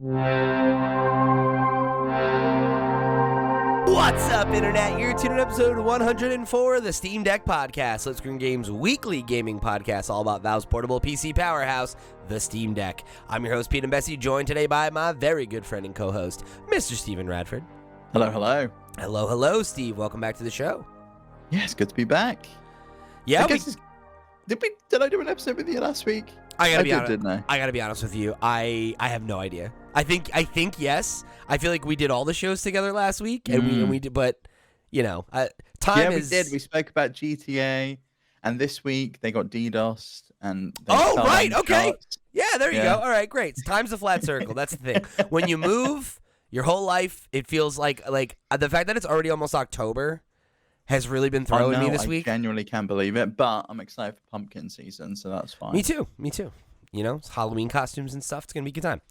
What's up, Internet? You're tuning in episode 104 of the Steam Deck Podcast, Let's Screen Games' weekly gaming podcast, all about Valve's portable PC powerhouse, the Steam Deck. I'm your host, Pete and Bessie, joined today by my very good friend and co-host, Mr. Steven Radford. Hello, hello. Hello, hello, Steve. Welcome back to the show. Yeah, it's good to be back. Yeah, did I do an episode with you last week? I gotta be honest, didn't I? I gotta be honest with you. I have no idea. I think yes. I feel like we did all the shows together last week, and we did, but you know, time is. Yeah, we did. We spoke about GTA, and this week they got DDoSed, and right, okay, charts. Yeah, there you go. All right, great. Time's a flat circle. That's the thing. When you move your whole life, it feels like the fact that it's already almost October has really been throwing me this week. I genuinely can't believe it, but I'm excited for pumpkin season, so that's fine. Me too. You know, it's Halloween costumes and stuff. It's gonna be a good time.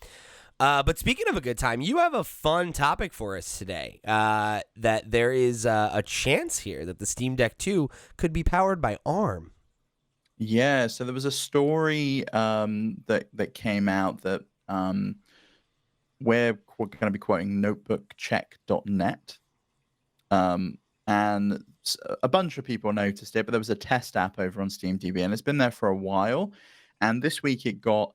But speaking of a good time, you have a fun topic for us today. That there is a chance here that the Steam Deck 2 could be powered by ARM. Yeah, so there was a story that came out that we're going to be quoting notebookcheck.net. And a bunch of people noticed it, but there was a test app over on SteamDB, and it's been there for a while. And this week it got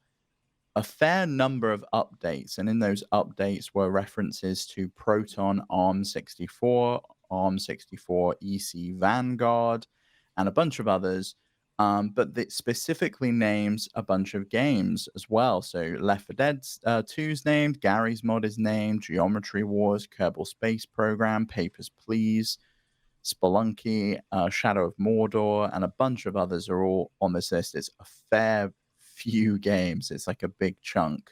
a fair number of updates, and in those updates were references to Proton ARM64, ARM64 EC Vanguard, and a bunch of others. But it specifically names a bunch of games as well. So Left 4 Dead 2's named, Gary's Mod is named, Geometry Wars, Kerbal Space Program, Papers, Please, Spelunky, Shadow of Mordor, and a bunch of others are all on this list. It's a fair few games. It's like a big chunk.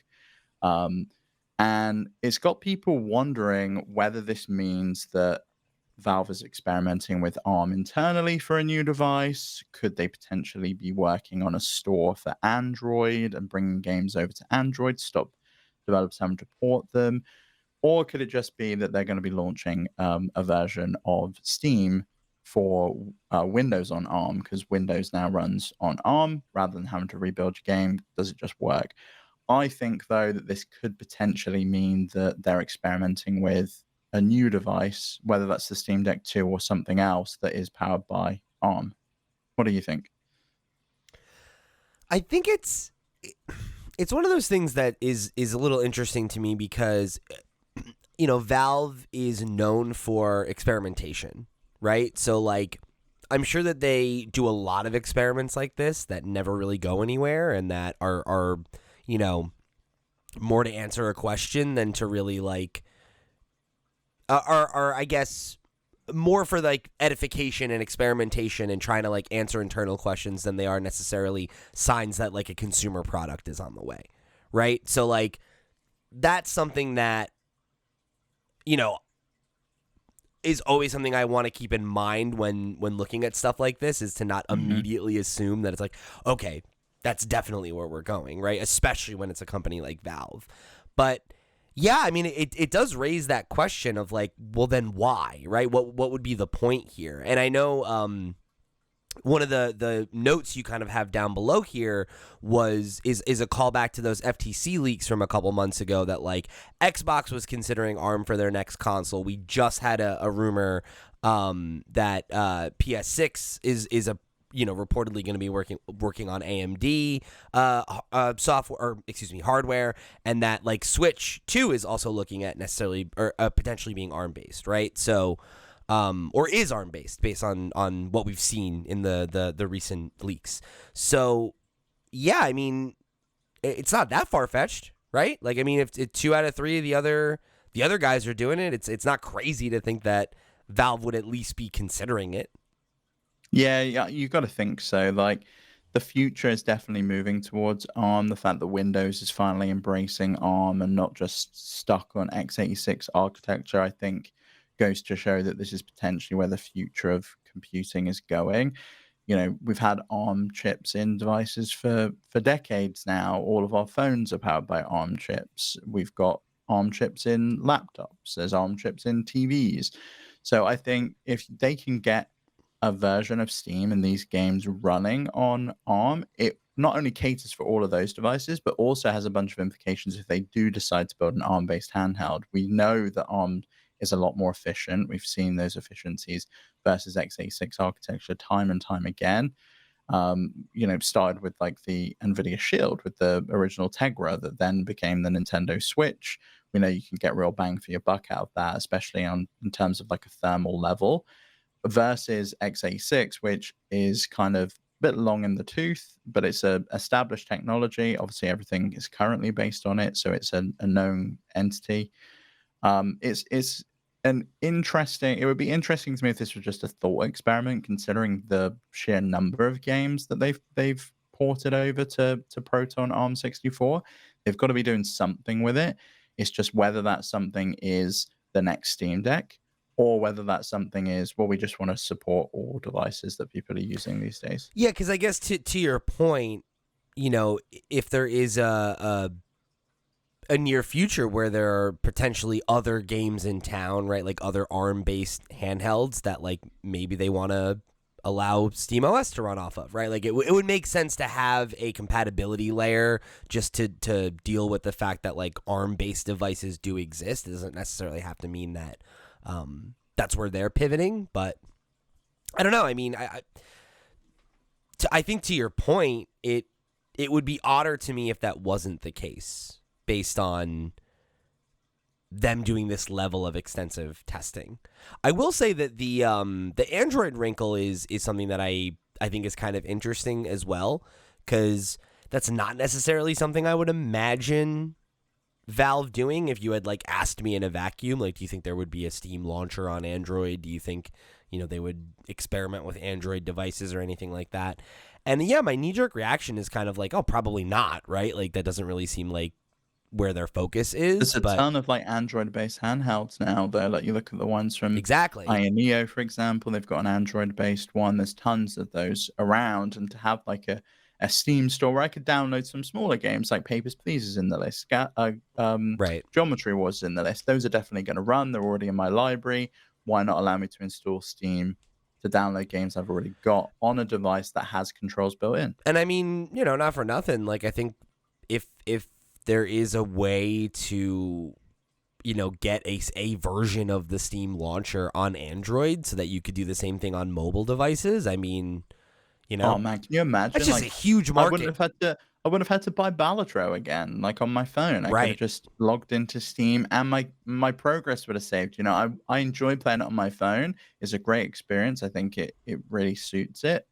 And it's got people wondering whether this means that Valve is experimenting with ARM internally for a new device. Could they potentially be working on a store for Android and bringing games over to Android, stop developers having to port them? Or could it just be that they're going to be launching a version of Steam for Windows on ARM, because Windows now runs on ARM rather than having to rebuild your game? Does it just work? I think, though, that this could potentially mean that they're experimenting with a new device, whether that's the Steam Deck 2 or something else that is powered by ARM. What do you think? I think it's one of those things that is a little interesting to me because, you know, Valve is known for experimentation, right? So, like, I'm sure that they do a lot of experiments like this that never really go anywhere and that are you know, more to answer a question than to really, like, are I guess more for like edification and experimentation and trying to like answer internal questions than they are necessarily signs that like a consumer product is on the way, right? So like that's something that, you know, is always something I want to keep in mind when looking at stuff like this, is to not immediately assume that it's like, okay, that's definitely where we're going, right? Especially when it's a company like Valve. But yeah, I mean, it does raise that question of like, well, then why, right? What would be the point here? And I know one of the notes you kind of have down below here is a callback to those FTC leaks from a couple months ago that like Xbox was considering ARM for their next console. We just had a rumor that PS6 is a, you know, reportedly going to be working on AMD software, or excuse me, hardware, and that like Switch 2 is also looking at necessarily or potentially being ARM based, right? So, or is ARM based on what we've seen in the recent leaks. So, yeah, I mean, it's not that far fetched, right? Like, I mean, if 2 out of 3 of the other guys are doing it, it's not crazy to think that Valve would at least be considering it. Yeah, you got to think so. Like, the future is definitely moving towards ARM. The fact that Windows is finally embracing ARM and not just stuck on x86 architecture, I think, goes to show that this is potentially where the future of computing is going. You know, we've had ARM chips in devices for decades now. All of our phones are powered by ARM chips. We've got ARM chips in laptops. There's ARM chips in TVs. So I think if they can get a version of Steam and these games running on ARM, it not only caters for all of those devices, but also has a bunch of implications if they do decide to build an ARM-based handheld. We know that ARM is a lot more efficient. We've seen those efficiencies versus x86 architecture time and time again. Started with like the NVIDIA Shield with the original Tegra that then became the Nintendo Switch. We know you can get real bang for your buck out of that, especially in terms of like a thermal level versus x86, which is kind of a bit long in the tooth, but it's a established technology. Obviously, everything is currently based on it, so it's a known entity. It's an interesting. It would be interesting to me if this was just a thought experiment, considering the sheer number of games that they've ported over to Proton ARM64. They've got to be doing something with it. It's just whether that something is the next Steam Deck, or whether that something is, well, we just want to support all devices that people are using these days. Yeah, because I guess to your point, if there is a near future where there are potentially other games in town, right? Like other ARM-based handhelds that like maybe they want to allow SteamOS to run off of, right? Like it would make sense to have a compatibility layer just to deal with the fact that like ARM-based devices do exist. It doesn't necessarily have to mean that that's where they're pivoting, but I don't know. I mean, I think to your point, it would be odder to me if that wasn't the case, based on them doing this level of extensive testing. I will say that the Android wrinkle is something that I think is kind of interesting as well, because that's not necessarily something I would imagine Valve doing. If you had like asked me in a vacuum, like, do you think there would be a Steam launcher on Android? Do you think they would experiment with Android devices or anything like that? And yeah, my knee-jerk reaction is kind of like, oh, probably not, right? Like that doesn't really seem like where their focus is. There's a ton of like Android-based handhelds now, though. Like you look at the ones from Exactly. Ioneo, for example, they've got an Android-based one. There's tons of those around, and to have like a Steam store where I could download some smaller games like Papers, Please is in the list. Right. Geometry Wars is in the list. Those are definitely going to run. They're already in my library. Why not allow me to install Steam to download games I've already got on a device that has controls built in? And I mean, not for nothing. Like I think if there is a way to get a version of the Steam launcher on Android so that you could do the same thing on mobile devices, I mean, Oh man, can you imagine? that's just Like, a huge I market. I would have had to buy Balatro again, like on my phone. I could Right. have just logged into Steam, and my progress would have saved. I enjoy playing it on my phone. It's a great experience. I think it really suits it.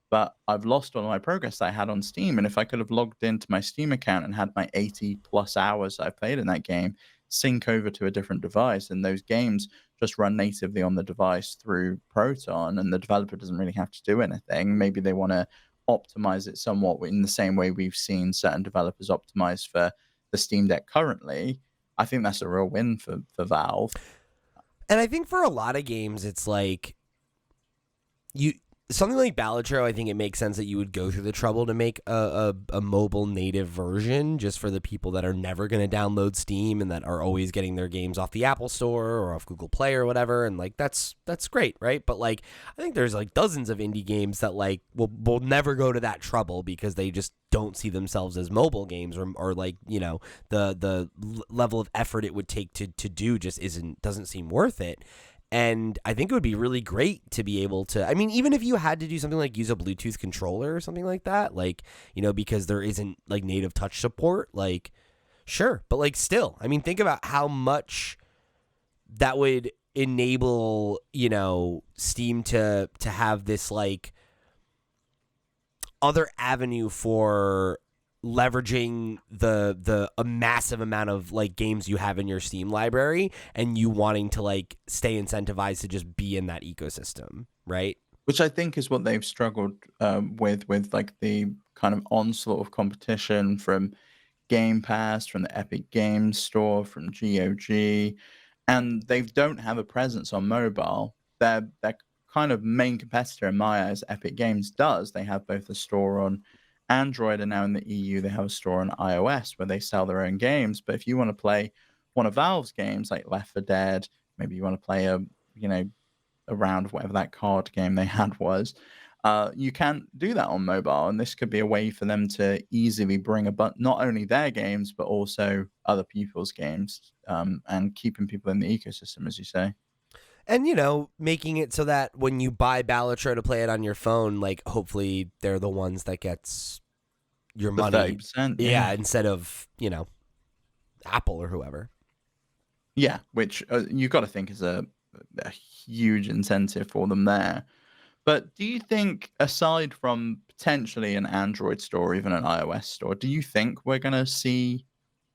But I've lost all my progress that I had on Steam, and if I could have logged into my Steam account and had my 80 plus hours I played in that game sync over to a different device, and those games just run natively on the device through Proton, and the developer doesn't really have to do anything. Maybe they want to optimize it somewhat in the same way we've seen certain developers optimize for the Steam Deck currently. I think that's a real win for Valve. And I think for a lot of games, it's like something like Balatro, I think it makes sense that you would go through the trouble to make a mobile native version just for the people that are never going to download Steam and that are always getting their games off the Apple Store or off Google Play or whatever. And like that's great, right? But like I think there's like dozens of indie games that like will never go to that trouble because they just don't see themselves as mobile games or like the level of effort it would take to do just doesn't seem worth it. And I think it would be really great to be able to, I mean, even if you had to do something like use a Bluetooth controller or something like that, like, because there isn't like native touch support, like, sure. But like still, I mean, think about how much that would enable, Steam to have this like other avenue for leveraging a massive amount of like games you have in your Steam library and you wanting to like stay incentivized to just be in that ecosystem, right? Which I think is what they've struggled with like the kind of onslaught of competition from Game Pass, from the Epic Games Store, from GOG, and they don't have a presence on mobile. Their kind of main competitor in my eyes, Epic Games, does. They have both a store on Android, and now in the EU they have a store on iOS where they sell their own games. But if you want to play one of Valve's games like Left 4 Dead, maybe you want to play a round of whatever that card game they had was, you can't do that on mobile, and this could be a way for them to easily bring not only their games but also other people's games, and keeping people in the ecosystem, as you say. And, making it so that when you buy Balatro to play it on your phone, like, hopefully they're the ones that gets your The money. 30%, Yeah, instead of, Apple or whoever. Yeah, which you've got to think is a huge incentive for them there. But do you think, aside from potentially an Android store or even an iOS store, do you think we're going to see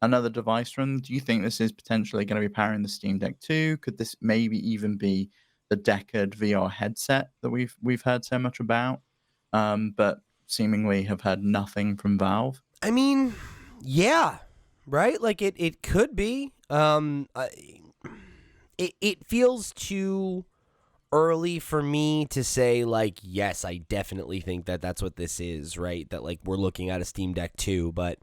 another device from them? Do you think this is potentially going to be powering the Steam Deck 2? Could this maybe even be the Deckard VR headset that we've heard so much about, but seemingly have heard nothing from Valve? I mean, yeah, right? Like, it could be. It feels too early for me to say, like, yes, I definitely think that that's what this is, right? That, like, we're looking at a Steam Deck 2, but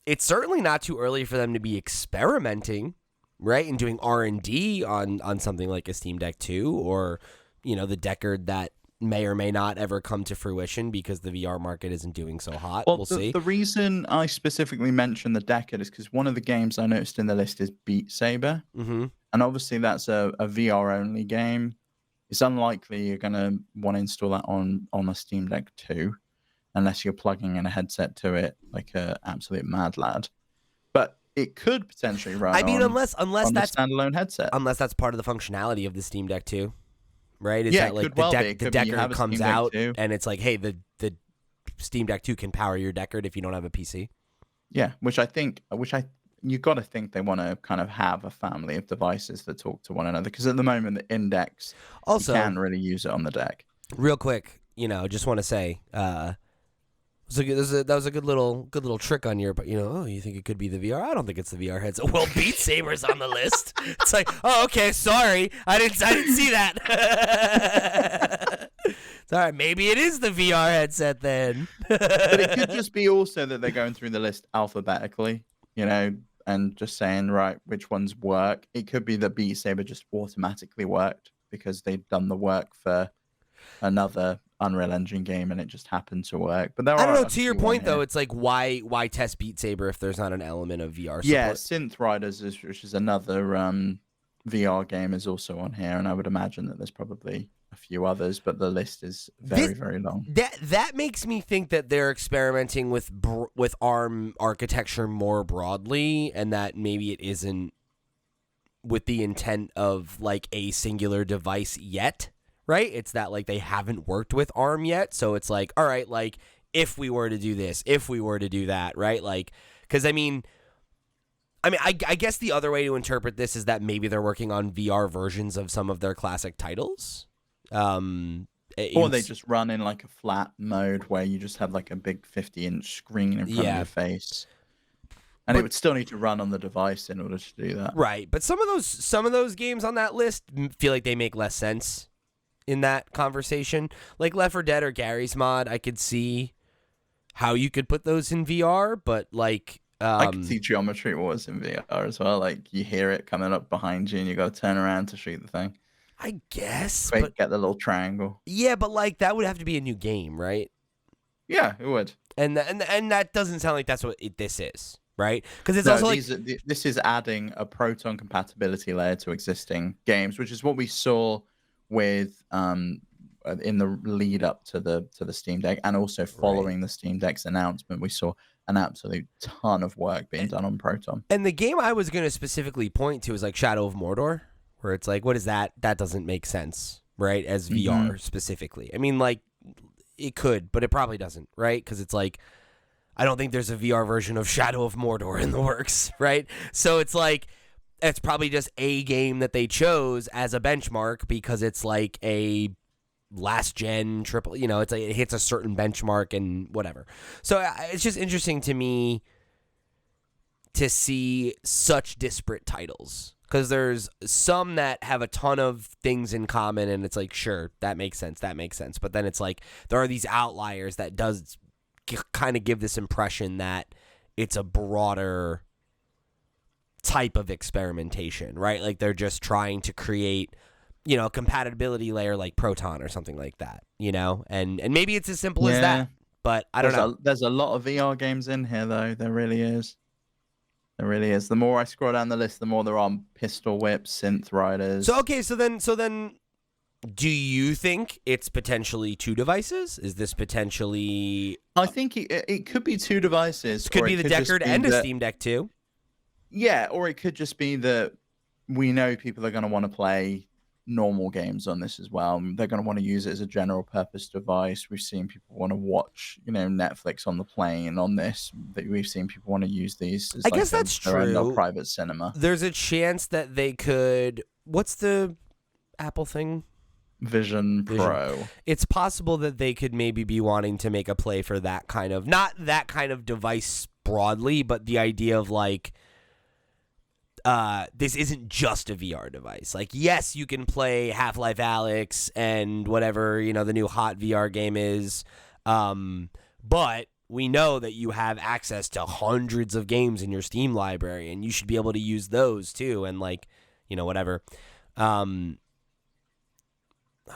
it's certainly not too early for them to be experimenting, right? And doing R&D on something like a Steam Deck 2 or, the Deckard that may or may not ever come to fruition because the VR market isn't doing so hot. Well, we'll see. The reason I specifically mentioned the Deckard is because one of the games I noticed in the list is Beat Saber. Mm-hmm. And obviously that's a VR-only game. It's unlikely you're going to want to install that on a Steam Deck 2 unless you're plugging in a headset to it like a absolute mad lad. But it could potentially run unless that's a standalone headset. Unless that's part of the functionality of the Steam Deck 2, right? Is Yeah, that like it could well be. the Deckard comes out and it's like, hey, the Steam Deck 2 can power your Deckard if you don't have a PC. Yeah, you got to think they want to kind of have a family of devices that talk to one another, because at the moment the Index, also, you can't really use it on the Deck. Real quick, just want to say, that was a good little trick on your, but you think it could be the VR? I don't think it's the VR headset. Well, Beat Saber's on the list. It's like, oh, okay, sorry, I didn't see that. It's all right, maybe it is the VR headset then. But it could just be also that they're going through the list alphabetically, and just saying, right, which ones work. It could be that Beat Saber just automatically worked because they'd done the work for another Unreal Engine game and it just happened to work. But I don't know, to your point though, it's like, why test Beat Saber if there's not an element of VR support? Yeah, Synth Riders, which is another VR game, is also on here, and I would imagine that there's probably a few others, but the list is very long. That makes me think that they're experimenting with ARM architecture more broadly, and that maybe it isn't with the intent of like a singular device yet, right? It's that like they haven't worked with ARM yet, so it's like, all right, like if we were to do this, if we were to do that, right? Like, because I guess the other way to interpret this is that maybe they're working on VR versions of some of their classic titles. Or they just run in like a flat mode where you just have like a big 50-inch screen in front of your face. And it would still need to run on the device in order to do that. Right. But some of those games on that list feel like they make less sense in that conversation. Like Left 4 Dead or Gary's Mod, I could see how you could put those in VR, but like I could see Geometry Wars in VR as well. Like you hear it coming up behind you and you got to turn around to shoot the thing. I guess. But get the little triangle. Yeah, but like that would have to be a new game, right? Yeah, it would. And that doesn't sound like that's what this is, right? Because it's also this is adding a Proton compatibility layer to existing games, which is what we saw with in the lead up to the Steam Deck, and also following the Steam Deck's announcement, we saw an absolute ton of work being done on Proton. And the game I was going to specifically point to is like Shadow of Mordor, where it's like, what is that? That doesn't make sense, right? As VR specifically. I mean, like, it could, but it probably doesn't, right? Because it's like, I don't think there's a VR version of Shadow of Mordor in the works, right? So it's like, it's probably just a game that they chose as a benchmark because it's like a last gen triple, it's like it hits a certain benchmark and whatever. So it's just interesting to me to see such disparate titles, because there's some that have a ton of things in common and it's like, sure, that makes sense, but then it's like there are these outliers that does kind of give this impression that it's a broader type of experimentation, right? Like they're just trying to create you know, a compatibility layer like Proton or something like that, you know, and maybe it's as simple as Yeah. that, but I don't know. There's a lot of VR games in here, though. There really is. There really is. The more I scroll down the list, the more there are Pistol Whips, Synth So Riders. okay, so then, do you think it's potentially 2 devices? Is this potentially I think it could be 2 devices, this could or be it the could just Deckard be and a that. Steam Deck too? Yeah, or it could just be that we know people are going to want to play normal games on this as well. They're going to want to use it as a general purpose device. We've seen people want to watch, Netflix on the plane on this. We've seen people want to use these as I like guess that's their own little true. private cinema. There's a chance that they could. What's the Apple thing? Vision Vision. Pro. It's possible that they could maybe be wanting to make a play for that kind of, not that kind of device broadly, but the idea of like, this isn't just a VR device. Like, yes, you can play Half-Life Alyx and whatever, you know, the new hot VR game is, but we know that you have access to hundreds of games in your Steam library, and you should be able to use those too, and like, you know, whatever. I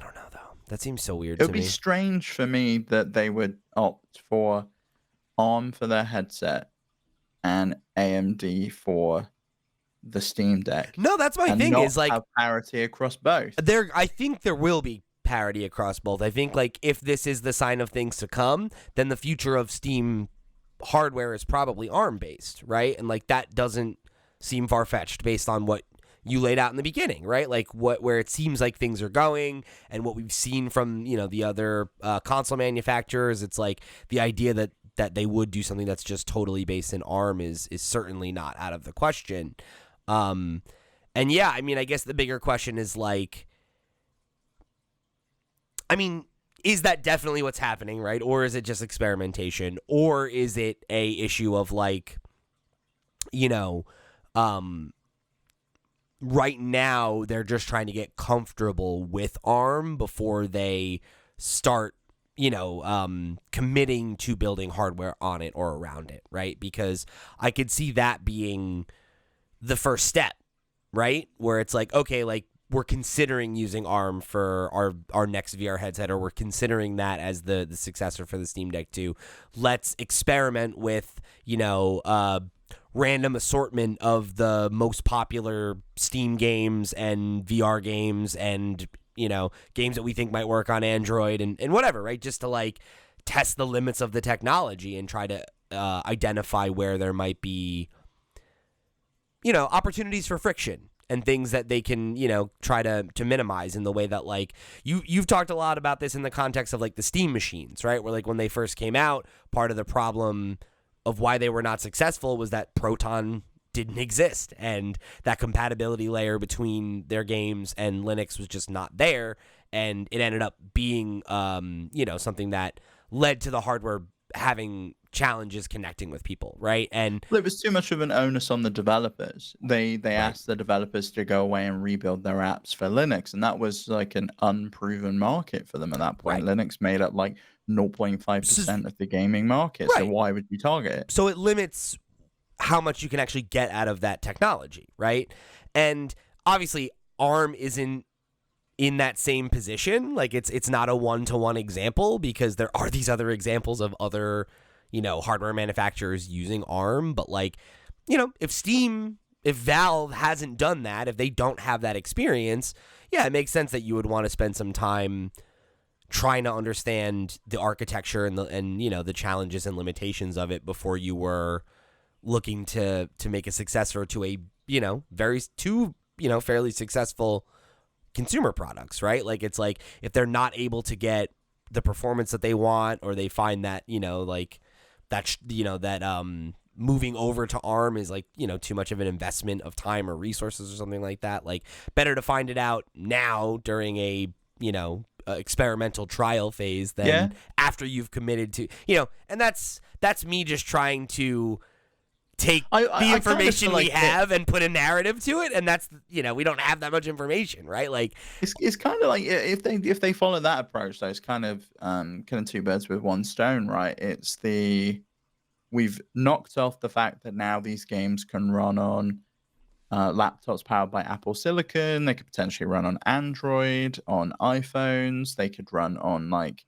don't know, though. That seems so weird It to would be me. strange for me that they would opt for ARM for their headset and AMD for the Steam Deck, No, that's my and thing not is like, have parity across both. I think there will be parity across both. I think like if this is the sign of things to come, then the future of Steam hardware is probably ARM based, right? And like that doesn't seem far fetched based on what you laid out in the beginning, right? Like where it seems like things are going and what we've seen from, you know, the other console manufacturers. It's like the idea that they would do something that's just totally based in ARM is certainly not out of the question. And yeah, I mean, I guess the bigger question is like, I mean, is that definitely what's happening, right? Or is it just experimentation? Or is it a issue of like, you know, right now they're just trying to get comfortable with ARM before they start, you know, committing to building hardware on it or around it, right? Because I could see that being the first step, right? Where it's like, okay, like we're considering using ARM for our next VR headset, or we're considering that as the successor for the Steam Deck 2. Let's experiment with, you know, random assortment of the most popular Steam games and VR games and, you know, games that we think might work on Android and whatever, right? Just to like test the limits of the technology and try to identify where there might be, you know, opportunities for friction and things that they can, you know, try to minimize in the way that like you've talked a lot about this in the context of like the Steam machines, right? Where like when they first came out, part of the problem of why they were not successful was that Proton didn't exist and that compatibility layer between their games and Linux was just not there, and it ended up being you know, something that led to the hardware having challenges connecting with people, right? And Well, it was too much of an onus on the developers. They asked the developers to go away and rebuild their apps for Linux, and that was like an unproven market for them at that point. Right. Linux made up like 0.5% of the gaming market, so Right. why would you target it? So it limits how much you can actually get out of that technology, right? And obviously ARM isn't in that same position. Like it's not a one-to-one example because there are these other examples of other, you know, hardware manufacturers using ARM, but like, you know, if Valve hasn't done that, if they don't have that experience, yeah, it makes sense that you would want to spend some time trying to understand the architecture and you know, the challenges and limitations of it before you were looking to make a successor to a, you know, fairly successful consumer products, right? Like it's like if they're not able to get the performance that they want, or they find that, you know, like that moving over to ARM is like, you know, too much of an investment of time or resources or something like that, like better to find it out now during a, you know, experimental trial phase than after you've committed to, you know. And that's me just trying to take the information we have and put a narrative to it, and that's, you know, we don't have that much information, right? Like it's kind of like if they follow that approach, though, it's kind of killing two birds with one stone, right? It's we've knocked off the fact that now these games can run on laptops powered by Apple Silicon. They could potentially run on Android, on iPhones. They could run on like,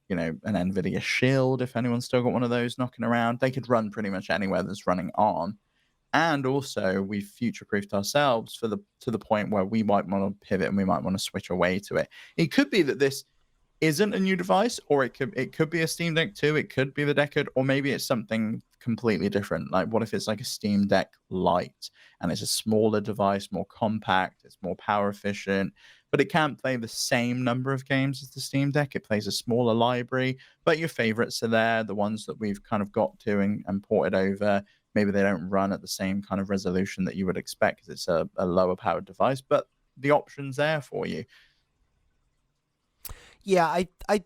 an NVIDIA Shield if anyone's still got one of those knocking around. They could run pretty much anywhere that's running ARM. And also, we've future-proofed ourselves to the point where we might want to pivot and we might want to switch away to it. It could be that this isn't a new device, or it could be a Steam Deck 2, it could be the Deckard, or maybe it's something completely different. Like, what if it's like a Steam Deck Lite and it's a smaller device, more compact, it's more power efficient, but it can't play the same number of games as the Steam Deck. It plays a smaller library, but your favorites are there, the ones that we've kind of got to and ported over. Maybe they don't run at the same kind of resolution that you would expect because it's a lower powered device, but the option's there for you. Yeah, I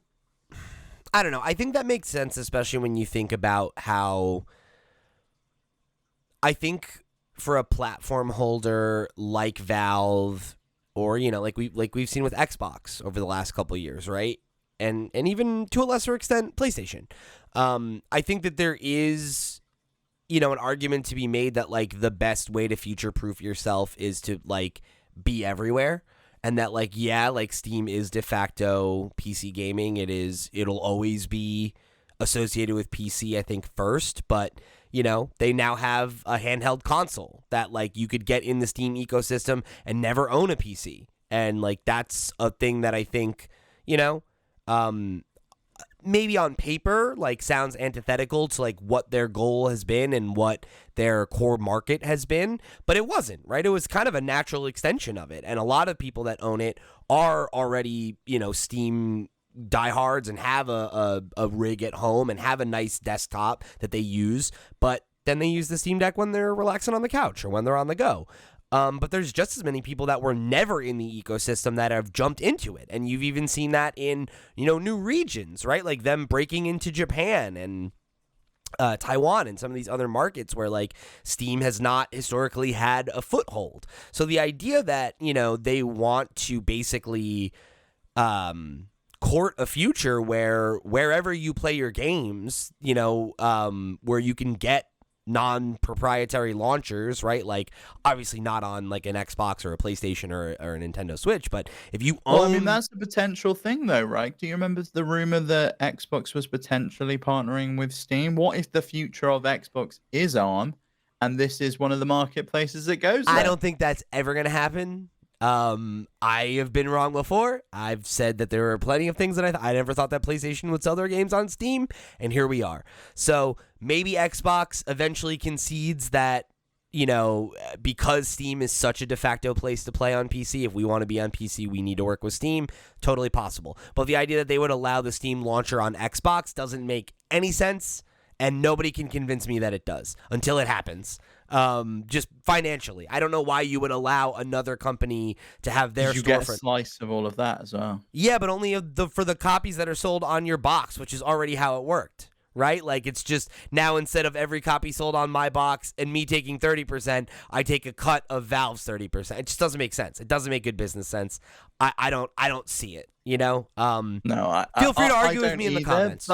don't know. I think that makes sense, especially when you think about how I think for a platform holder like Valve, or like we've seen with Xbox over the last couple of years, right? And even to a lesser extent PlayStation. I think that there is an argument to be made that like the best way to future proof yourself is to like be everywhere. And that, like, yeah, like Steam is de facto PC gaming. It'll always be associated with PC, I think, first. But, they now have a handheld console that, like, you could get in the Steam ecosystem and never own a PC. And, like, that's a thing that I think, maybe on paper, like, sounds antithetical to, like, what their goal has been and what their core market has been, but it wasn't, right? It was kind of a natural extension of it, and a lot of people that own it are already, Steam diehards and have a rig at home and have a nice desktop that they use, but then they use the Steam Deck when they're relaxing on the couch or when they're on the go. But there's just as many people that were never in the ecosystem that have jumped into it. And you've even seen that in, new regions, right? Like them breaking into Japan and Taiwan and some of these other markets where like Steam has not historically had a foothold. So the idea that, they want to basically court a future where wherever you play your games, where you can get non-proprietary launchers, right? Like obviously not on like an Xbox or a PlayStation or a Nintendo Switch, but if you own... Well, I mean, that's the potential thing though, right? Do you remember the rumor that Xbox was potentially partnering with Steam? What if the future of Xbox is ARM and this is one of the marketplaces that goes there? I don't think that's ever going to happen. I have been wrong before. I've said that there are plenty of things that I never thought that PlayStation would sell their games on Steam, and here we are. So maybe Xbox eventually concedes that, because Steam is such a de facto place to play on PC, if we want to be on PC, we need to work with Steam. Totally possible. But the idea that they would allow the Steam launcher on Xbox doesn't make any sense, and nobody can convince me that it does until it happens. Just financially, I don't know why you would allow another company to have their storefront. You get a slice of all of that as well. Yeah, but only for the copies that are sold on your box, which is already how it worked, right? Like it's just now instead of every copy sold on my box and me taking 30%, I take a cut of Valve's 30%. It just doesn't make sense. It doesn't make good business sense. I don't see it. No, feel free to argue with me in the comments.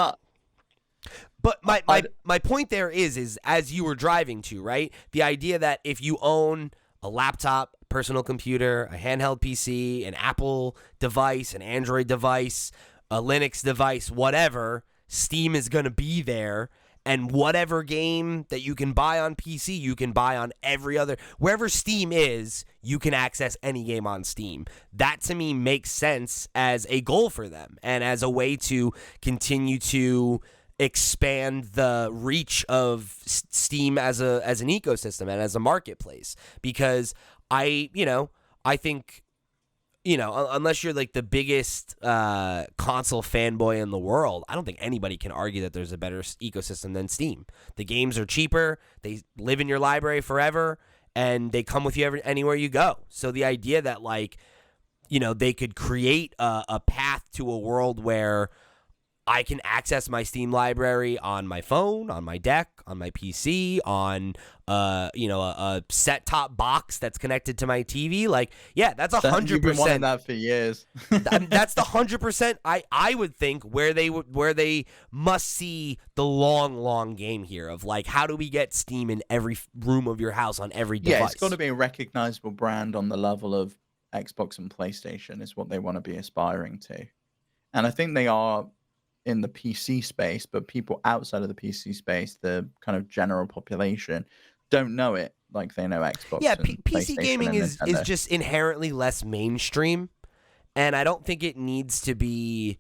But my point there is as you were driving to, right? The idea that if you own a laptop, personal computer, a handheld PC, an Apple device, an Android device, a Linux device, whatever, Steam is going to be there. And whatever game that you can buy on PC, you can buy on every other... Wherever Steam is, you can access any game on Steam. That, to me, makes sense as a goal for them and as a way to continue to expand the reach of Steam as an ecosystem and as a marketplace, because I think unless you're like the biggest console fanboy in the world, I don't think anybody can argue that there's a better ecosystem than Steam. The games are cheaper, they live in your library forever, and they come with you anywhere you go. So the idea that they could create a path to a world where I can access my Steam library on my phone, on my deck, on my PC, on a set-top box that's connected to my TV. Like, yeah, that's 100%. You've been wanting that for years. That's the 100%. I would think where they must see the long game here of like, how do we get Steam in every room of your house on every device? Yeah, it's got to be a recognizable brand on the level of Xbox and PlayStation is what they want to be aspiring to, and I think they are in the PC space, but people outside of the PC space, the kind of general population, don't know it like they know Xbox. Yeah, and PC gaming is just inherently less mainstream, and I don't think it needs to be,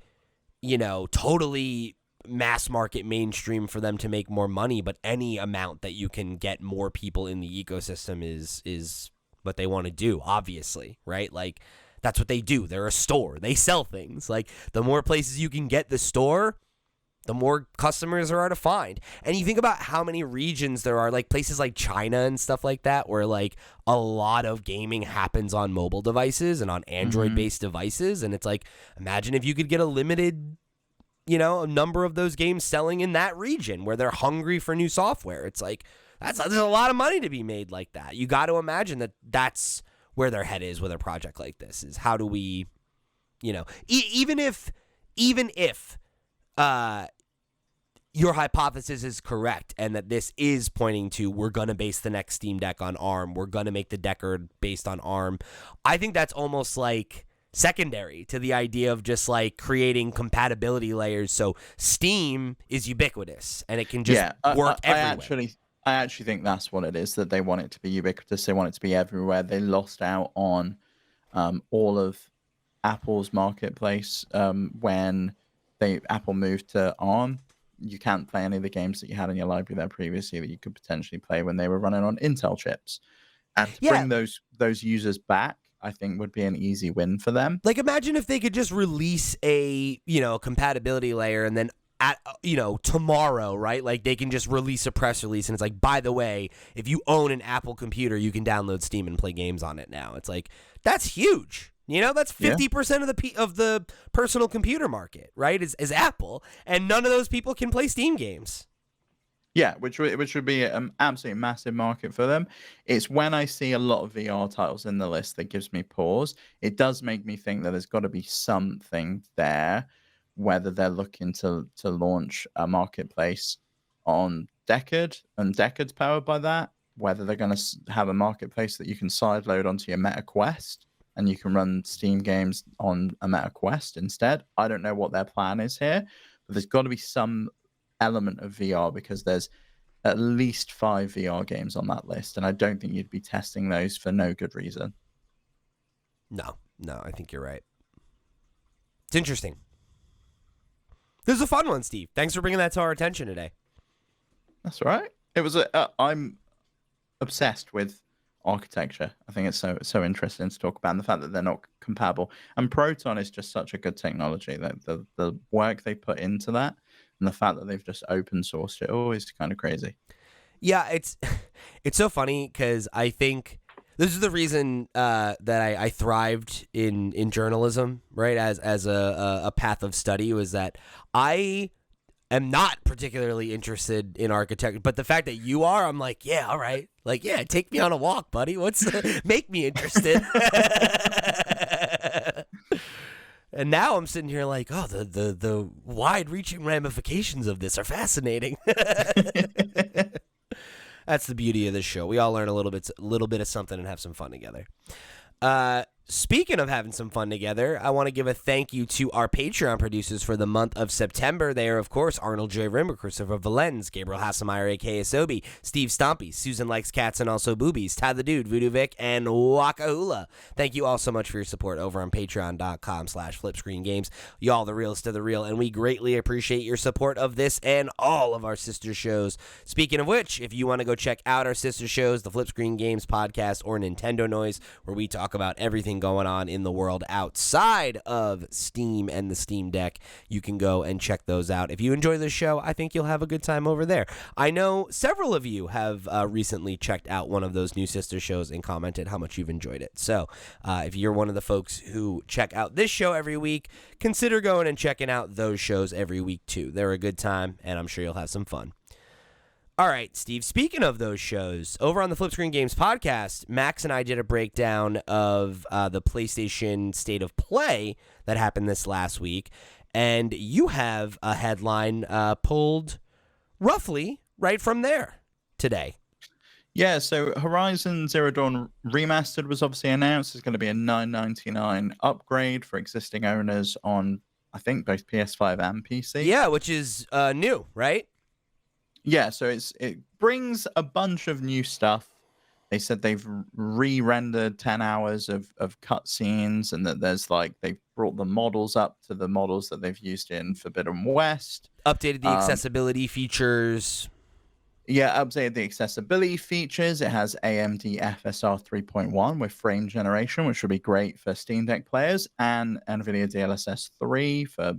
totally mass market mainstream for them to make more money, but any amount that you can get more people in the ecosystem is what they want to do, obviously, right? Like, that's what they do. They're a store. They sell things. Like, the more places you can get the store, the more customers there are to find. And you think about how many regions there are, like places like China and stuff like that, where like a lot of gaming happens on mobile devices and on Android-based devices. And it's like, imagine if you could get a limited, a number of those games selling in that region where they're hungry for new software. It's like, there's a lot of money to be made like that. You got to imagine that that's where their head is with a project like this, is how do we, even if your hypothesis is correct and that this is pointing to we're going to base the next Steam Deck on ARM, we're going to make the Deckard based on ARM, I think that's almost like secondary to the idea of just like creating compatibility layers so Steam is ubiquitous and it can just work everywhere. I actually think that's what it is, that they want it to be ubiquitous. They want it to be everywhere. They lost out on all of Apple's marketplace when Apple moved to ARM. You can't play any of the games that you had in your library there previously that you could potentially play when they were running on Intel chips. And to bring those users back, I think would be an easy win for them. Like, imagine if they could just release a compatibility layer and then tomorrow, right? Like, they can just release a press release and it's like, by the way, if you own an Apple computer, you can download Steam and play games on it now. It's like, that's huge. That's 50% of the personal computer market, right? Is Apple, and none of those people can play Steam games. Yeah, which would be an absolutely massive market for them. It's when I see a lot of VR titles in the list that gives me pause. It does make me think that there's got to be something there, whether they're looking to launch a marketplace on Deckard, and Deckard's powered by that, whether they're going to have a marketplace that you can sideload onto your Meta Quest and you can run Steam games on a Meta Quest instead. I don't know what their plan is here, but there's got to be some element of VR, because there's at least 5 VR games on that list, and I don't think you'd be testing those for no good reason. No, I think you're right. It's interesting. This is a fun one, Steve. Thanks for bringing that to our attention today. That's all right. It was I'm obsessed with architecture. I think it's so interesting to talk about, and the fact that they're not compatible. And Proton is just such a good technology. That the work they put into that, and the fact that they've just open sourced it, is kind of crazy. Yeah, it's so funny because I think this is the reason that I thrived in journalism, right? As a path of study, was that I am not particularly interested in architecture, but the fact that you are, I'm like, yeah, all right. Like, yeah, take me on a walk, buddy. Make me interested. And now I'm sitting here like, oh, the wide-reaching ramifications of this are fascinating. That's the beauty of this show. We all learn a little bit of something and have some fun together. Speaking of having some fun together, I want to give a thank you to our Patreon producers for the month of September. They are, of course, Arnold J. Rimmer, Christopher Valens, Gabriel Hasselmeyer, a.k.a. Sobi, Steve Stompy, Susan Likes Cats and Also Boobies, Tad the Dude, Voodoo Vic, and Wakahula. Thank you all so much for your support over on patreon.com/flipscreengames. Y'all the realest of the real, and we greatly appreciate your support of this and all of our sister shows. Speaking of which, if you want to go check out our sister shows, the Flip Screen Games podcast or Nintendo Noise, where we talk about everything everything going on in the world outside of Steam and the Steam Deck, you can go and check those out. If you enjoy this show, I think you'll have a good time over there. I know several of you have recently checked out one of those new sister shows and commented how much you've enjoyed it. So if you're one of the folks who check out this show every week, consider going and checking out those shows every week too. They're a good time, and I'm sure you'll have some fun. All right, Steve, speaking of those shows, over on the Flip Screen Games podcast, Max and I did a breakdown of the PlayStation State of Play that happened this last week, and you have a headline pulled roughly right from there today. Yeah, so Horizon Zero Dawn Remastered was obviously announced. It's going to be a $9.99 upgrade for existing owners on, I think, both PS5 and PC. Yeah, which is new, right? Yeah, so it brings a bunch of new stuff. They said they've re-rendered 10 hours of cutscenes, and that there's they've brought the models up to the models that they've used in Forbidden West. Updated the accessibility features. Yeah, updated the accessibility features. It has AMD FSR 3.1 with frame generation, which would be great for Steam Deck players, and NVIDIA DLSS 3 for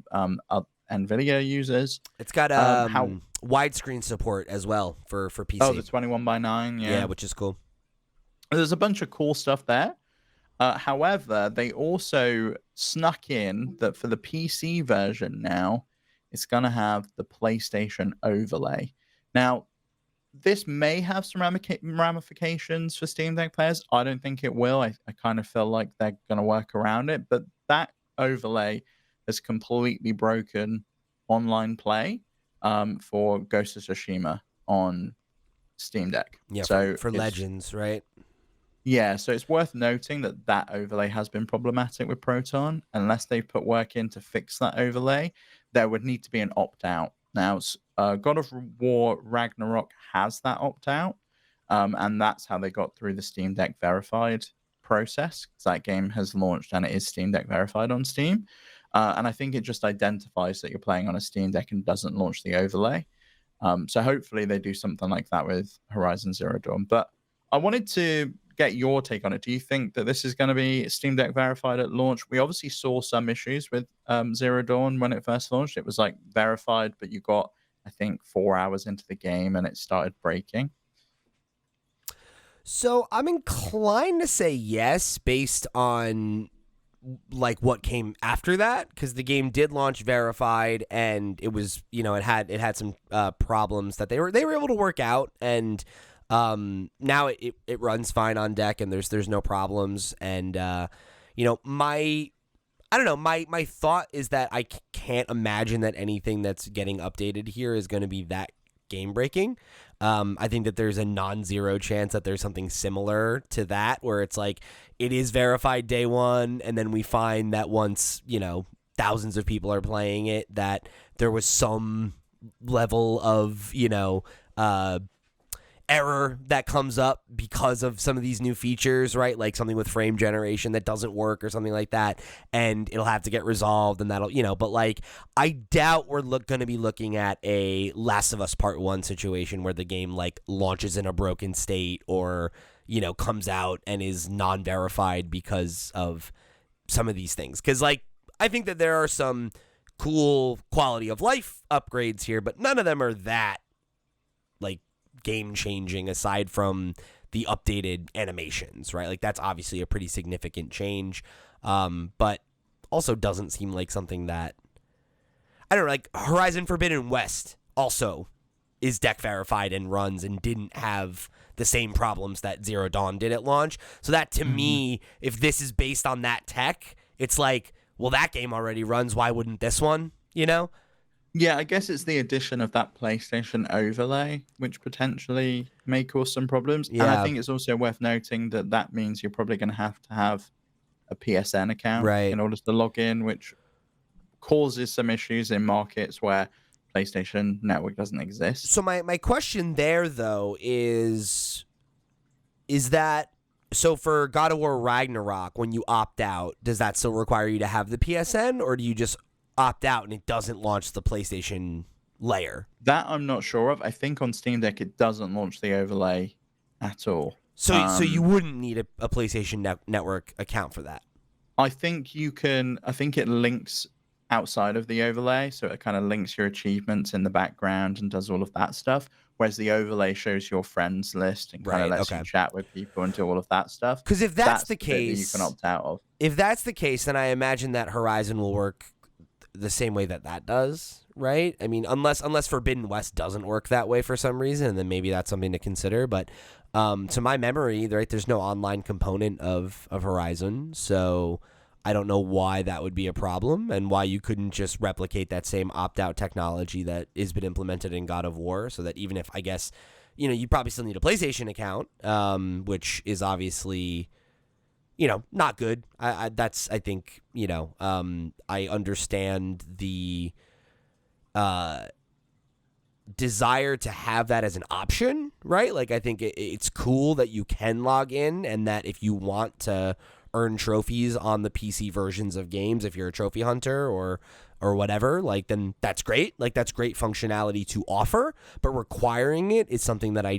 NVIDIA users. It's got widescreen support as well for PC. Oh, the 21:9, yeah. Yeah, which is cool. There's a bunch of cool stuff there. However, they also snuck in that for the PC version now, it's going to have the PlayStation overlay. Now, this may have some ramifications for Steam Deck players. I don't think it will. I kind of feel like they're going to work around it. But that overlay has completely broken online play for Ghost of Tsushima on Steam Deck. Yeah, so for Legends, right? Yeah, so it's worth noting that that overlay has been problematic with Proton. Unless they put work in to fix that overlay, there would need to be an opt-out. Now, God of War Ragnarok has that opt-out, and that's how they got through the Steam Deck verified process, because that game has launched and it is Steam Deck verified on Steam. And I think it just identifies that you're playing on a Steam Deck and doesn't launch the overlay. So hopefully they do something like that with Horizon Zero Dawn. But I wanted to get your take on it. Do you think that this is going to be Steam Deck verified at launch? We obviously saw some issues with Zero Dawn when it first launched. It was verified, but you got, I think, 4 hours into the game and it started breaking. So I'm inclined to say yes, based on what came after that, because the game did launch verified, and it was, it had some problems that they were able to work out, and now it runs fine on deck, and there's no problems. And my thought is that I can't imagine that anything that's getting updated here is going to be that game breaking. I think that there's a non-zero chance that there's something similar to that, where it's it is verified day one, and then we find that once thousands of people are playing it, that there was some level of error that comes up because of some of these new features, right? Like something with frame generation that doesn't work or something like that, and it'll have to get resolved, and that'll, but I doubt we're going to be looking at a Last of Us Part 1 situation where the game launches in a broken state, or comes out and is non-verified because of some of these things. Because I think that there are some cool quality of life upgrades here, but none of them are that game changing, aside from the updated animations, right? That's obviously a pretty significant change, but also doesn't seem like something that, I don't know, Horizon Forbidden West also is deck verified and runs and didn't have the same problems that Zero Dawn did at launch. So that, to me, if this is based on that tech, it's well, that game already runs, why wouldn't this one, Yeah, I guess it's the addition of that PlayStation overlay, which potentially may cause some problems. Yeah. And I think it's also worth noting that means you're probably going to have a PSN account, right, in order to log in, which causes some issues in markets where PlayStation Network doesn't exist. So my question there, though, is that, so for God of War Ragnarok, when you opt out, does that still require you to have the PSN, or do you just opt out and it doesn't launch the PlayStation layer? That I'm not sure of. I think on Steam Deck it doesn't launch the overlay at all. So you wouldn't need a PlayStation Network account for that? I think you can. I think it links outside of the overlay, so it kind of links your achievements in the background and does all of that stuff. Whereas the overlay shows your friends list and kind of Right. lets you Okay. chat with people and do all of that stuff. Because if that's That's the the bit that you can case, opt out of. then I imagine that Horizon will work the same way that does, right? I mean, unless Forbidden West doesn't work that way for some reason, then maybe that's something to consider. But to my memory, right, there's no online component of Horizon, so I don't know why that would be a problem and why you couldn't just replicate that same opt-out technology that has been implemented in God of War, so that even if, I guess, you probably still need a PlayStation account, which is obviously, not good. I think, I understand the desire to have that as an option, right? Like, I think it's cool that you can log in and that if you want to earn trophies on the PC versions of games, if you're a trophy hunter or whatever, like, then that's great. Like, that's great functionality to offer, but requiring it is something that I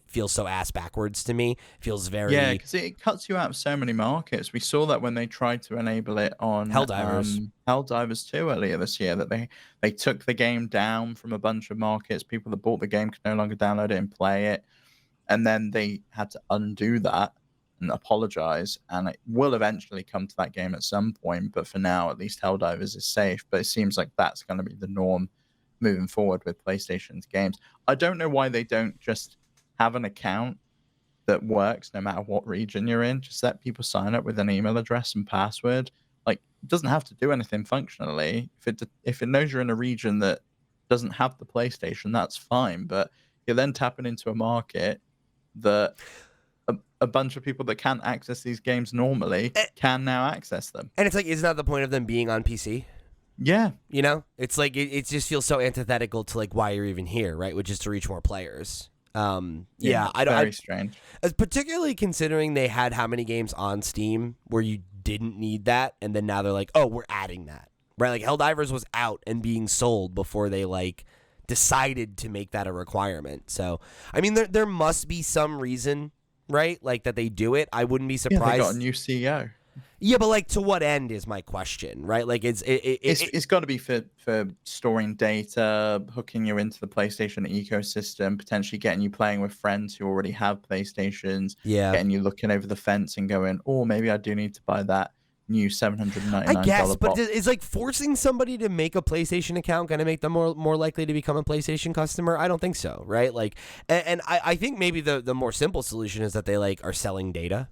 feel so ass backwards to me. It feels very Yeah, because it cuts you out of so many markets. We saw that when they tried to enable it on Helldivers. Helldivers 2 earlier this year, that they took the game down from a bunch of markets. People that bought the game could no longer download it and play it. And then they had to undo that and apologize. And it will eventually come to that game at some point. But for now, at least Helldivers is safe. But it seems like that's going to be the norm moving forward with PlayStation's games. I don't know why they don't just have an account that works no matter what region you're in. Just let people sign up with an email address and password. Like, it doesn't have to do anything functionally. If it knows you're in a region that doesn't have the PlayStation, that's fine. But you're then tapping into a market that a bunch of people that can't access these games normally can now access them. And it's like, isn't that the point of them being on PC? Yeah. It's like it just feels so antithetical to like why you're even here, right? Which is to reach more players. Very strange. Particularly considering they had how many games on Steam where you didn't need that, and then now they're like, oh, we're adding that, right? Like, Helldivers was out and being sold before they like decided to make that a requirement. So, I mean, there must be some reason, right? Like, that they do it. I wouldn't be surprised. Yeah, they got a new CEO. Yeah, but like, to what end is my question, right? Like, It's got to be for storing data, hooking you into the PlayStation ecosystem, potentially getting you playing with friends who already have PlayStations, yeah. getting you looking over the fence and going, oh, maybe I do need to buy that new $799 I guess, but box. is like forcing somebody to make a PlayStation account going to make them more likely to become a PlayStation customer? I don't think so, right? Like, and I think maybe the more simple solution is that they like are selling data,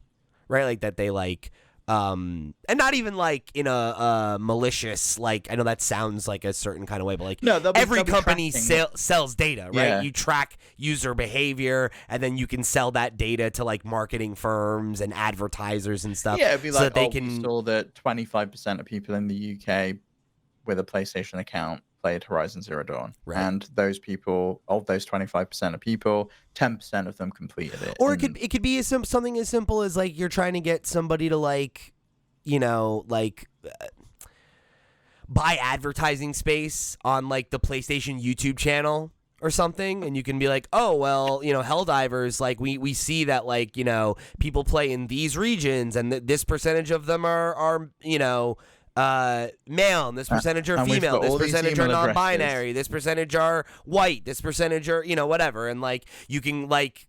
right? Like that they like. And not even like in a malicious, like, I know that sounds like a certain kind of way, but like No, every they'll be company tracking sells data, right? Yeah. You track user behavior, and then you can sell that data to like marketing firms and advertisers and stuff. Yeah, it'd be so like, that they we can. saw that 25% of people in the UK with a PlayStation account played Horizon Zero Dawn. Right. And those people, of those 25% of people, 10% of them completed it. Or it could be something as simple as like you're trying to get somebody to like, buy advertising space on like the PlayStation YouTube channel or something, and you can be like, oh, well, Helldivers, like we see that like, people play in these regions and this percentage of them are male, and this percentage are and we've female, got this all these percentage are email non-binary, addresses. this percentage are white, this percentage are, whatever, and like you can like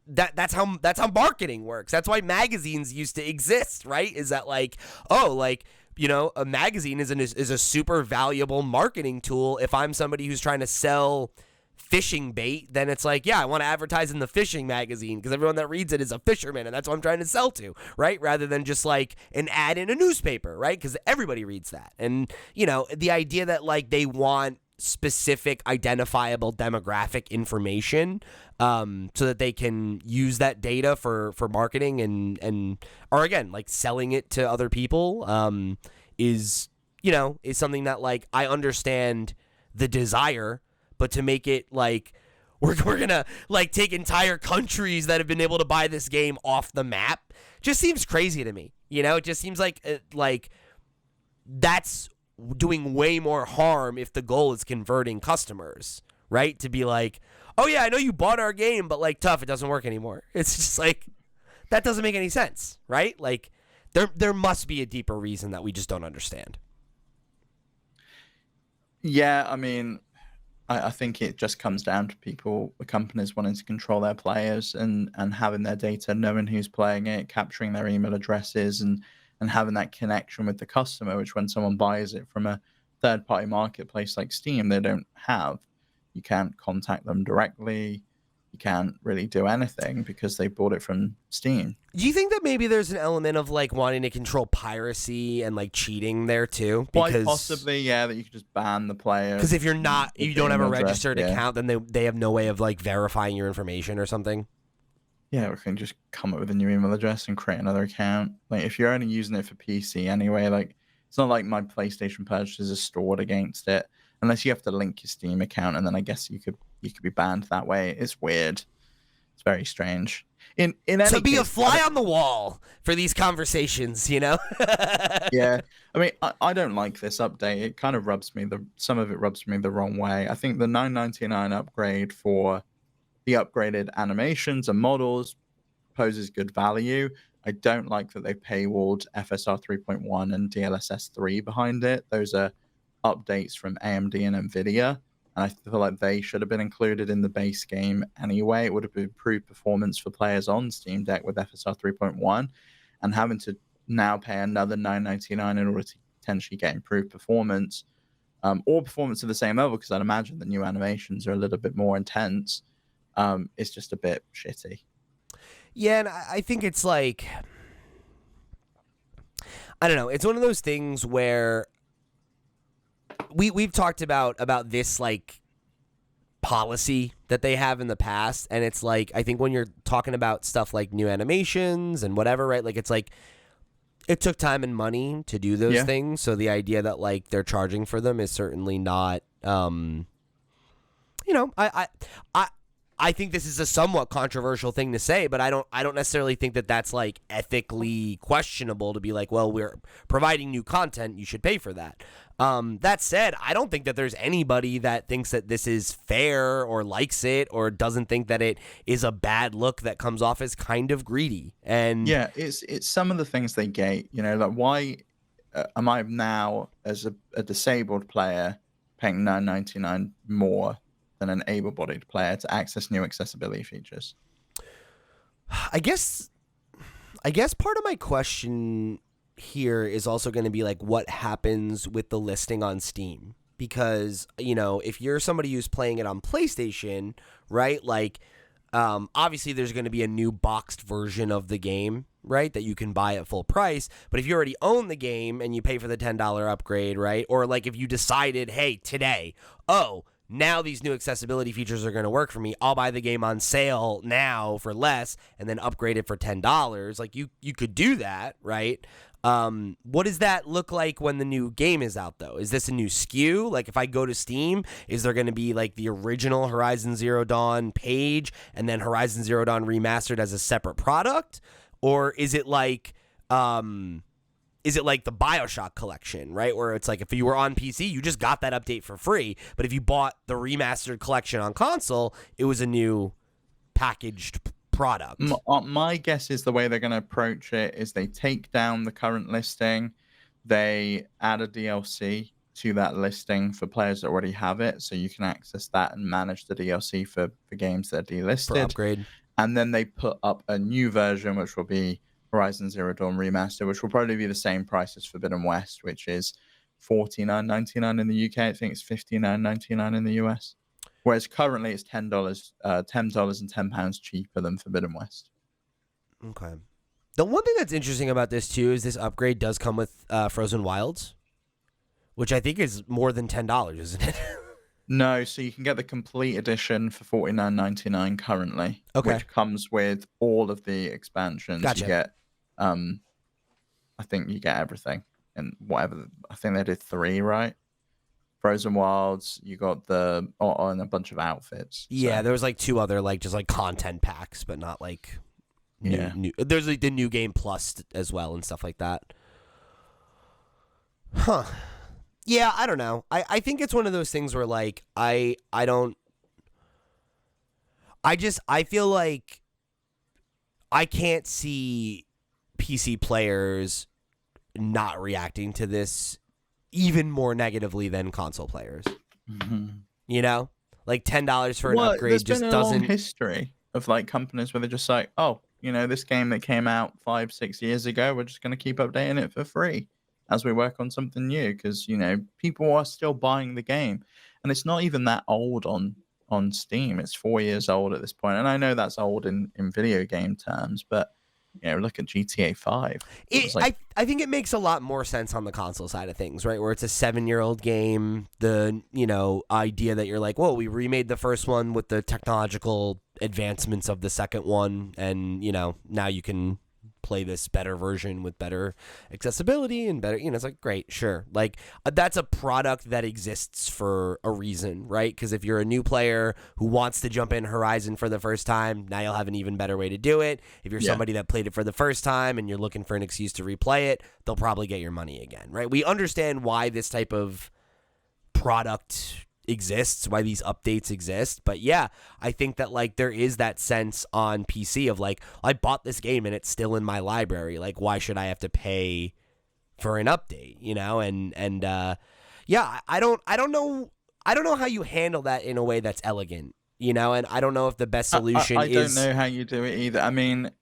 that's how marketing works. That's why magazines used to exist, right? Is that like, oh, like, a magazine is a super valuable marketing tool. If I'm somebody who's trying to sell fishing bait, then it's like, yeah, I want to advertise in the fishing magazine because everyone that reads it is a fisherman, and that's what I'm trying to sell to, right? Rather than just like an ad in a newspaper, right? Because everybody reads that. And, the idea that like they want specific identifiable demographic information so that they can use that data for marketing and or again, like selling it to other people is something that like I understand the desire. But to make it like we're gonna like take entire countries that have been able to buy this game off the map just seems crazy to me. It just seems like that's doing way more harm if the goal is converting customers, right? To be like, oh yeah, I know you bought our game, but like tough, it doesn't work anymore. It's just like that doesn't make any sense, right? Like There must be a deeper reason that we just don't understand. Yeah, I mean, I think it just comes down to the companies wanting to control their players and having their data, knowing who's playing it, capturing their email addresses, and having that connection with the customer, which when someone buys it from a third-party marketplace like Steam, they don't have. You can't contact them directly. You can't really do anything because they bought it from Steam. Do you think that maybe there's an element of like wanting to control piracy and like cheating there too? Quite possibly, yeah, that you could just ban the player. Because if you don't have a registered yeah. account, then they have no way of like verifying your information or something. Yeah, we can just come up with a new email address and create another account. Like if you're only using it for PC anyway, like it's not like my PlayStation purchases are stored against it, unless you have to link your Steam account, and then I guess you could be banned that way. It's weird. It's very strange. In any So be case, a fly on the wall for these conversations, you know? yeah, I mean, I don't like this update. It kind of some of it rubs me the wrong way. I think the $9.99 upgrade for the upgraded animations and models poses good value. I don't like that they paywalled FSR 3.1 and DLSS 3 behind it. Those are updates from AMD and Nvidia, and I feel like they should have been included in the base game anyway. It would have improved performance for players on Steam Deck with FSR 3.1, and having to now pay another $9.99 in order to potentially get improved performance, or performance at the same level, because I'd imagine the new animations are a little bit more intense. It's just a bit shitty. Yeah, and I think it's like, I don't know. It's one of those things where we've talked about this like policy that they have in the past, and it's like, I think when you're talking about stuff like new animations and whatever, right? Like it's like it took time and money to do those things, so the idea that like they're charging for them is certainly not I think this is a somewhat controversial thing to say, but I don't necessarily think that that's like ethically questionable to be like, well, we're providing new content, you should pay for that. That said, I don't think that there's anybody that thinks that this is fair or likes it or doesn't think that it is a bad look that comes off as kind of greedy. And yeah, it's some of the things they gate. Like why am I now as a disabled player paying $9.99 more than an able-bodied player to access new accessibility features? I guess part of my question here is also going to be like what happens with the listing on Steam, because if you're somebody who's playing it on PlayStation, right, like obviously there's going to be a new boxed version of the game, right, that you can buy at full price. But if you already own the game and you pay for the $10 upgrade, right, or like if you decided, hey, today, now these new accessibility features are going to work for me, I'll buy the game on sale now for less and then upgrade it for $10. Like you could do that, right? What does that look like when the new game is out, though? Is this a new SKU? Like if I go to Steam, is there going to be like the original Horizon Zero Dawn page and then Horizon Zero Dawn Remastered as a separate product? Or is it like the BioShock collection, right? Where it's like if you were on PC, you just got that update for free. But if you bought the remastered collection on console, it was a new packaged product. My guess is the way they're going to approach it is they take down the current listing, they add a DLC to that listing for players that already have it, so you can access that and manage the DLC for games that are delisted. For upgrade. And then they put up a new version, which will be Horizon Zero Dawn Remaster, which will probably be the same price as Forbidden West, which is $49.99 in the UK. I think it's $59.99 in the US. Whereas currently it's $10 and £10 cheaper than Forbidden West. Okay. The one thing that's interesting about this too is this upgrade does come with Frozen Wilds, which I think is more than $10, isn't it? No, so you can get the complete edition for $49.99 currently, which comes with all of the expansions. Gotcha. You get, I think you get everything and whatever. I think they did 3, right? Frozen Wilds, you got and a bunch of outfits. Yeah, there was like 2 other like just like content packs, but not like new. There's like the new game plus as well and stuff like that. Huh. Yeah, I don't know. I think it's one of those things where like I feel like I can't see PC players not reacting to this even more negatively than console players. You know, like $10 for an upgrade there's just been a doesn't. long history of like companies where they're just like, oh, you know, this game that came out 5-6 years ago, we're just going to keep updating it for free as we work on something new, because you know people are still buying the game, and it's not even that old on Steam. It's 4 years old at this point, and I know that's old in video game terms, but you know, look at GTA 5. I think it makes a lot more sense on the console side of things, right? Where it's a 7-year-old game. The, you know, idea that you're like, whoa, we remade the first one with the technological advancements of the second one, and, you know, now you can play this better version with better accessibility and better, you know, it's like, great, sure. Like, that's a product that exists for a reason, right? Because if you're a new player who wants to jump in Horizon for the first time, now you'll have an even better way to do it. If you're somebody that played it for the first time and you're looking for an excuse to replay it, they'll probably get your money again, right? We understand why this type of product exists, why these updates exist, but yeah, I think that like there is that sense on PC of like, I bought this game and it's still in my library, like why should I have to pay for an update, you know? And yeah, I don't know how you handle that in a way that's elegant, you know? And I don't know if the best solution I is... don't know how you do it either. I mean,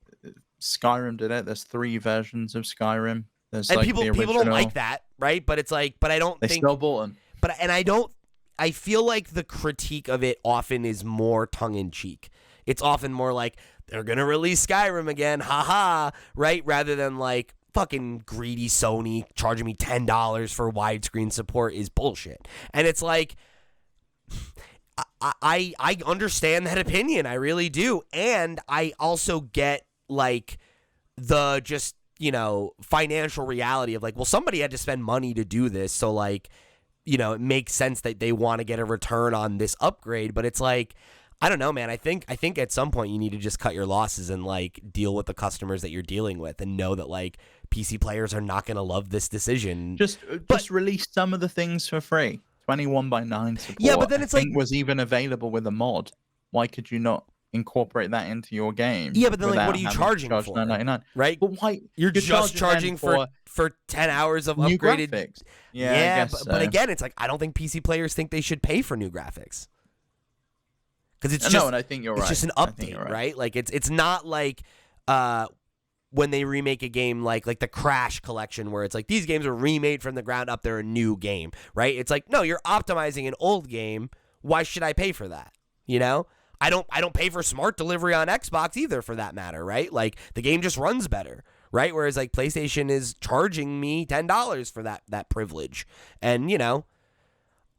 Skyrim did it. There's 3 versions of Skyrim. There's and like people don't like that, right? But it's like, but I don't they think... still bought them. But, and I feel like the critique of it often is more tongue-in-cheek. It's often more like, they're going to release Skyrim again, haha, right? Rather than like, fucking greedy Sony charging me $10 for widescreen support is bullshit. And it's like, I understand that opinion. I really do. And I also get like the just, you know, financial reality of like, well, somebody had to spend money to do this. So like, you know, it makes sense that they want to get a return on this upgrade, but it's like, I don't know, man. I think at some point you need to just cut your losses and like deal with the customers that you're dealing with and know that like PC players are not going to love this decision. Just release some of the things for free. 21:9 support. Yeah, but then it's like was even available with a mod. Why could you not incorporate that into your game? Yeah, but then like, what are you charging for? $9.99, right? But why you're just charging for 10 hours of new upgraded graphics? Yeah, I guess but again, it's like I don't think PC players think they should pay for new graphics because it's just and I think you're right. It's just an update, right? Like it's not like when they remake a game like the Crash collection where it's like these games are remade from the ground up, they're a new game, right? It's like, no, you're optimizing an old game. Why should I pay for that? You know? I don't pay for smart delivery on Xbox either for that matter, right? Like the game just runs better, right? Whereas like PlayStation is charging me $10 for that privilege. And, you know,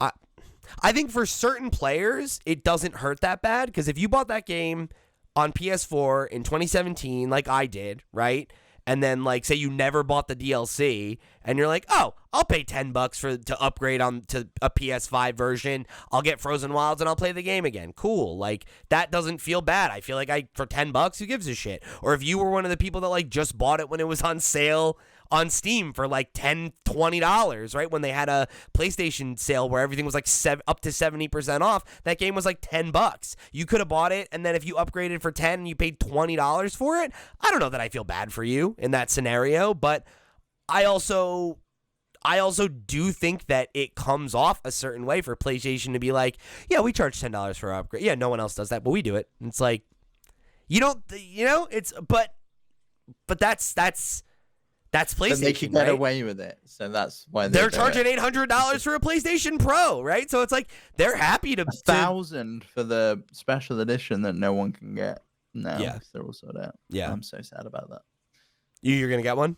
I think for certain players it doesn't hurt that bad because if you bought that game on PS4 in 2017, like I did, right? And then, like, say you never bought the DLC, and you're like, oh, I'll pay $10 to upgrade on to a PS5 version. I'll get Frozen Wilds, and I'll play the game again. Cool. Like, that doesn't feel bad. I feel like for $10, who gives a shit? Or if you were one of the people that, like, just bought it when it was on sale on Steam for, like, $10, $20, right? When they had a PlayStation sale where everything was, like, up to 70% off, that game was, like, $10. You could have bought it, and then if you upgraded for $10 and you paid $20 for it, I don't know that I feel bad for you in that scenario, but I also do think that it comes off a certain way for PlayStation to be like, yeah, we charge $10 for an upgrade. Yeah, no one else does that, but we do it. And it's like, you don't, you know, it's, but that's PlayStation. But they can get right? away with it, so that's why they're charging $800 for a PlayStation Pro, right? So it's like they're happy to $1,000 for the special edition that no one can get now. Yeah, they're all sold out. Yeah, I'm so sad about that. You're gonna get one?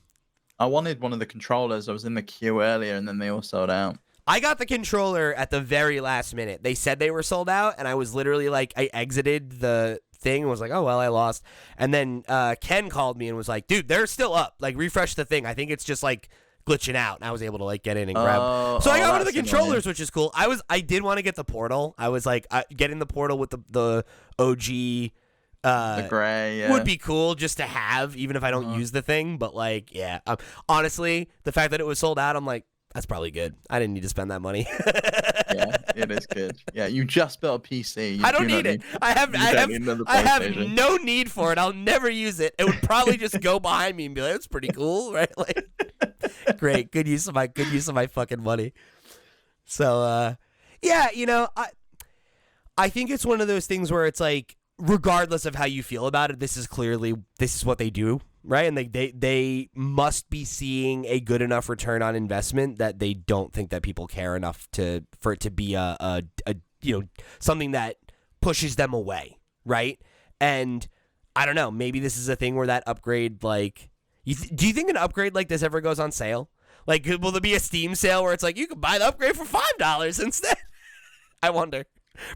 I wanted one of the controllers. I was in the queue earlier, and then they all sold out. I got the controller at the very last minute. They said they were sold out, and I was literally like, I exited the thing and was like, oh, well, I lost. And then Ken called me and was like, dude, they're still up. Like, refresh the thing. I think it's just like glitching out. And I was able to like get in and grab. So I got one of the controllers, which is cool. I did want to get the Portal. I was like, getting the Portal with the OG. The gray would be cool just to have, even if I don't use the thing. But like, yeah, honestly, the fact that it was sold out, I'm like, That's probably good. I didn't need to spend that money. Yeah, it is good. Yeah, you just built a PC. I don't need it. I have no need for it. I'll never use it. It would probably just go behind me and be like, "That's pretty cool," right? Like, great, good use of my fucking money. So, yeah, I think it's one of those things where it's like, regardless of how you feel about it, this is what they do, right? And they must be seeing a good enough return on investment that they don't think that people care enough for it to be a something that pushes them away, right? And I don't know, maybe this is a thing where that upgrade, like, do you think an upgrade like this ever goes on sale? Like, will there be a Steam sale where it's like you can buy the upgrade for $5 instead? I wonder.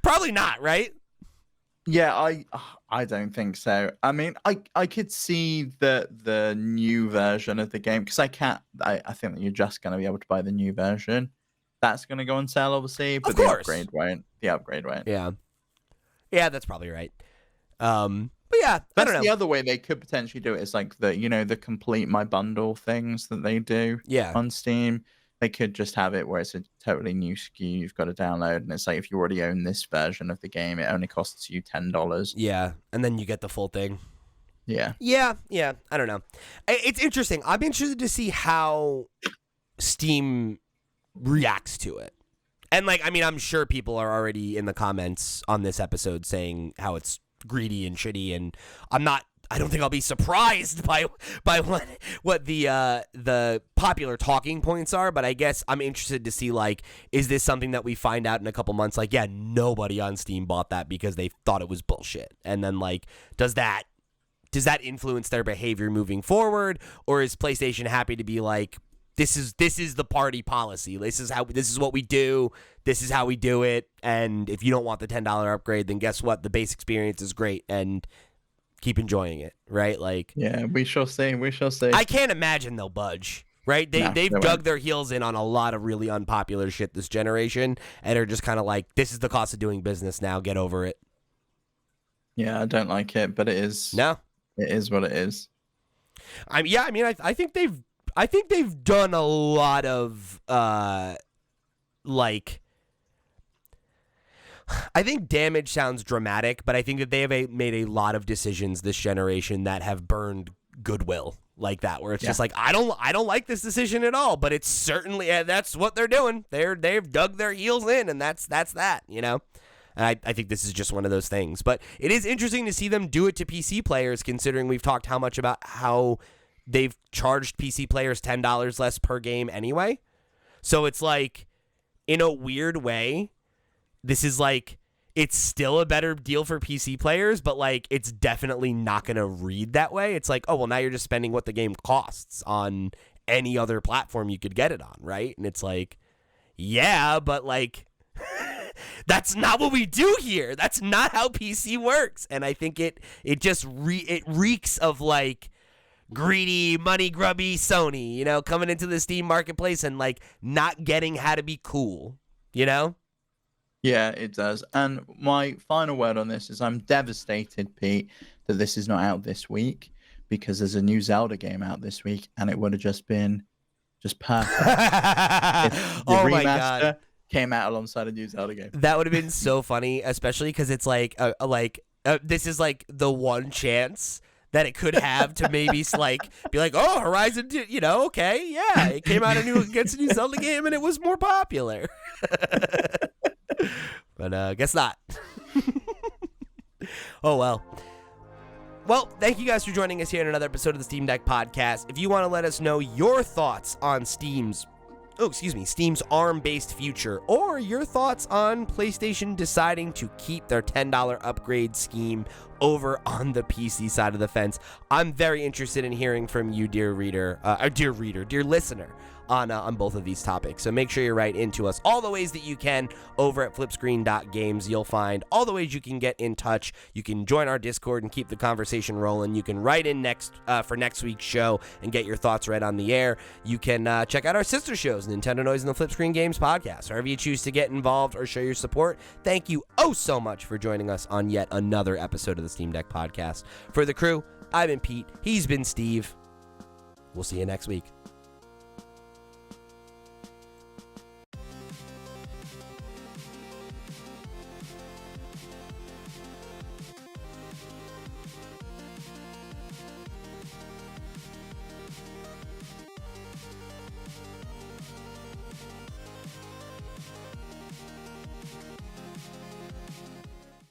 Probably not, right? Yeah, I don't think so. I mean, I could see the new version of the game, because I think that you're just going to be able to buy the new version. That's going to go on sale, obviously, but the upgrade won't. Yeah, that's probably right. But yeah, I don't know. The other way they could potentially do it is like the complete my bundle things that they do on Steam. They could just have it where it's a totally new SKU you've got to download, and it's like, if you already own this version of the game, it only costs you $10. Yeah, and then you get the full thing. Yeah. I don't know. It's interesting. I'm interested to see how Steam reacts to it. And, like, I mean, I'm sure people are already in the comments on this episode saying how it's greedy and shitty, and I don't think I'll be surprised by what the popular talking points are, but I guess I'm interested to see, like, is this something that we find out in a couple months? Like, yeah, nobody on Steam bought that because they thought it was bullshit. And then, like, does that influence their behavior moving forward, or is PlayStation happy to be like, this is the party policy. This is what we do. This is how we do it. And if you don't want the $10 upgrade, then guess what? The base experience is great, and keep enjoying it, right? Like, yeah, we shall see. I can't imagine they'll budge, right? They've dug their heels in on a lot of really unpopular shit this generation, and are just kind of like, this is the cost of doing business now. Get over it. Yeah, I don't like it, but it is. No, it is what it is. I think they've done a lot of like. I think damage sounds dramatic, but I think that they have made a lot of decisions this generation that have burned goodwill like that, where it's just like, I don't like this decision at all, but it's certainly that's what they're doing. They've dug their heels in, and that's that, And I think this is just one of those things. But it is interesting to see them do it to PC players, considering we've talked how much about how they've charged PC players $10 less per game anyway. So it's like, in a weird way, this is like, it's still a better deal for PC players, but like, it's definitely not going to read that way. It's like, oh, well, now you're just spending what the game costs on any other platform you could get it on, right? And it's like, yeah, but like, that's not what we do here. That's not how PC works. And I think it reeks of like greedy, money grubby Sony, coming into the Steam marketplace and like not getting how to be cool, Yeah, it does. And my final word on this is, I'm devastated, Pete, that this is not out this week, because there's a new Zelda game out this week, and it would have just been perfect. If the remaster my God came out alongside a new Zelda game. That would have been so funny, especially because it's like this is like the one chance that it could have to maybe like be like, oh, Horizon 2, okay, yeah, it came out against a new Zelda game and it was more popular. But guess not. Oh, well. Well, thank you guys for joining us here in another episode of the Steam Deck Podcast. If you want to let us know your thoughts on Steam's ARM-based future, or your thoughts on PlayStation deciding to keep their $10 upgrade scheme over on the PC side of the fence, I'm very interested in hearing from you, dear listener, on both of these topics. So make sure you write into us all the ways that you can over at flipscreen.games. You'll find all the ways you can get in touch. You can join our Discord and keep the conversation rolling. You can write in for next week's show and get your thoughts read on the air. You can check out our sister shows, Nintendo Noise and the Flipscreen Games Podcast. However you choose to get involved or show your support, thank you so much for joining us on yet another episode of the Steam Deck Podcast. For the crew, I've been Pete. He's been Steve. We'll see you next week.